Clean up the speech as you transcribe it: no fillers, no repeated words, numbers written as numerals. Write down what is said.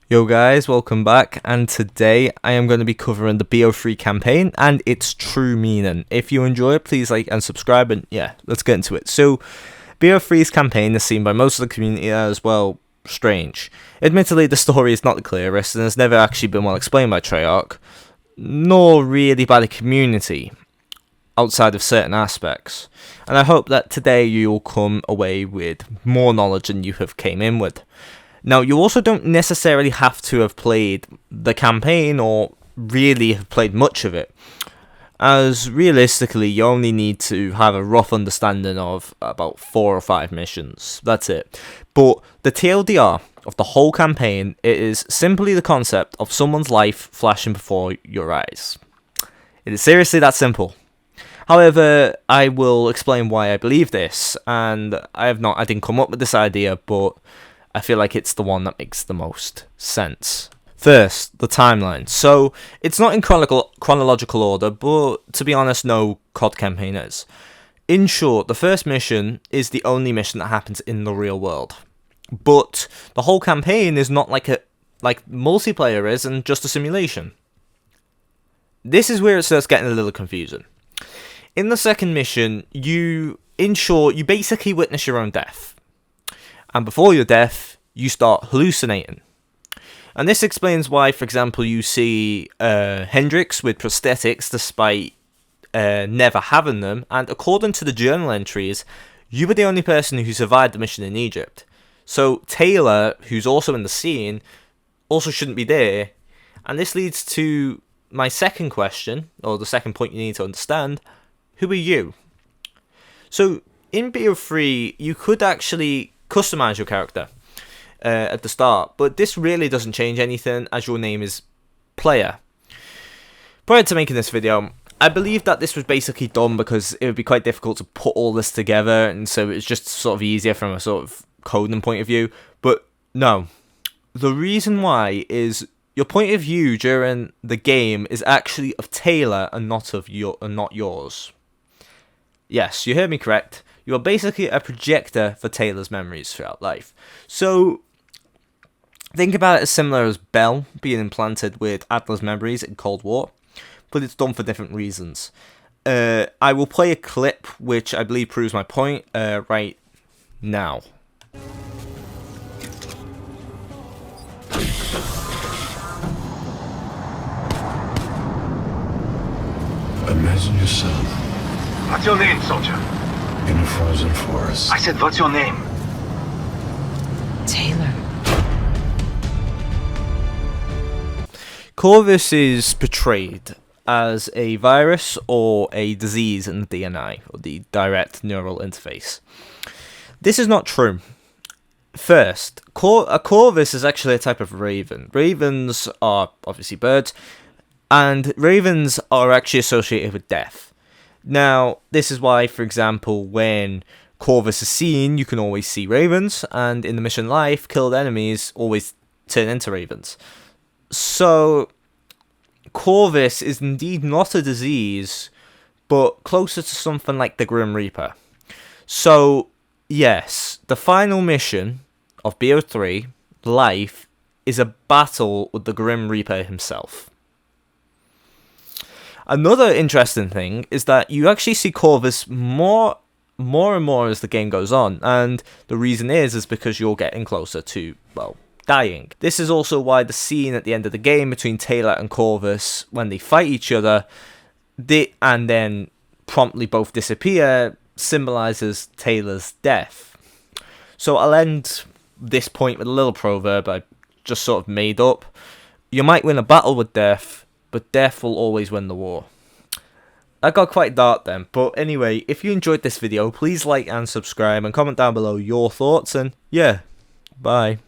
Yo guys, welcome back, and today I am going to be covering the BO3 campaign and its true meaning. If you enjoy it, please like and subscribe, and yeah, let's get into it. So, BO3's campaign is seen by most of the community as, well, strange. Admittedly, the story is not the clearest and has never actually been well explained by Treyarch, nor really by the community, outside of certain aspects. And I hope that today you'll come away with more knowledge than you have came in with. Now, you also don't necessarily have to have played the campaign or really have played much of it, as realistically you only need to have a rough understanding of about 4 or 5 missions. That's it. But the TLDR of the whole campaign, it is simply the concept of someone's life flashing before your eyes. It is seriously that simple. However, I will explain why I believe this, and I didn't come up with this idea, but I feel like it's the one that makes the most sense. First, the timeline. So, it's not in chronological order, but to be honest, no COD campaign is. In short, the first mission is the only mission that happens in the real world. But the whole campaign is not like multiplayer is and just a simulation. This is where it starts getting a little confusing. In the second mission, you basically witness your own death. And before your death, you start hallucinating. And this explains why, for example, you see Hendrix with prosthetics despite never having them. And according to the journal entries, you were the only person who survived the mission in Egypt. So Taylor, who's also in the scene, also shouldn't be there. And this leads to my second question, or the second point you need to understand. Who are you? So in BO3, you could actually customize your character at the start, but this really doesn't change anything as your name is Player. Prior to making this video, I believe that this was basically done because it would be quite difficult to put all this together, and so it's just sort of easier from a sort of coding point of view. But no, the reason why is your point of view during the game is actually of Taylor and not yours. Yes, you heard me correct. You are basically a projector for Taylor's memories throughout life. So, think about it as similar as Bell being implanted with Adler's memories in Cold War, but it's done for different reasons. I will play a clip which I believe proves my point right now. Imagine yourself. What's your name, soldier? In a frozen forest. I said, what's your name? Taylor. Corvus is portrayed as a virus or a disease in the DNI, or the direct neural interface. This is not true. First, a Corvus is actually a type of raven. Ravens are obviously birds, and ravens are actually associated with death. Now, this is why, for example, when Corvus is seen, you can always see ravens, and in the mission life, killed enemies always turn into ravens. So, Corvus is indeed not a disease, but closer to something like the Grim Reaper. So, yes, the final mission of BO3, Life, is a battle with the Grim Reaper himself. Another interesting thing is that you actually see Corvus more and more as the game goes on, and the reason is because you're getting closer to, well, dying. This is also why the scene at the end of the game between Taylor and Corvus, when they fight each other, and then promptly both disappear, symbolizes Taylor's death. So I'll end this point with a little proverb I just sort of made up. You might win a battle with death, but death will always win the war. That got quite dark then, but anyway, if you enjoyed this video, please like and subscribe and comment down below your thoughts, and yeah, bye.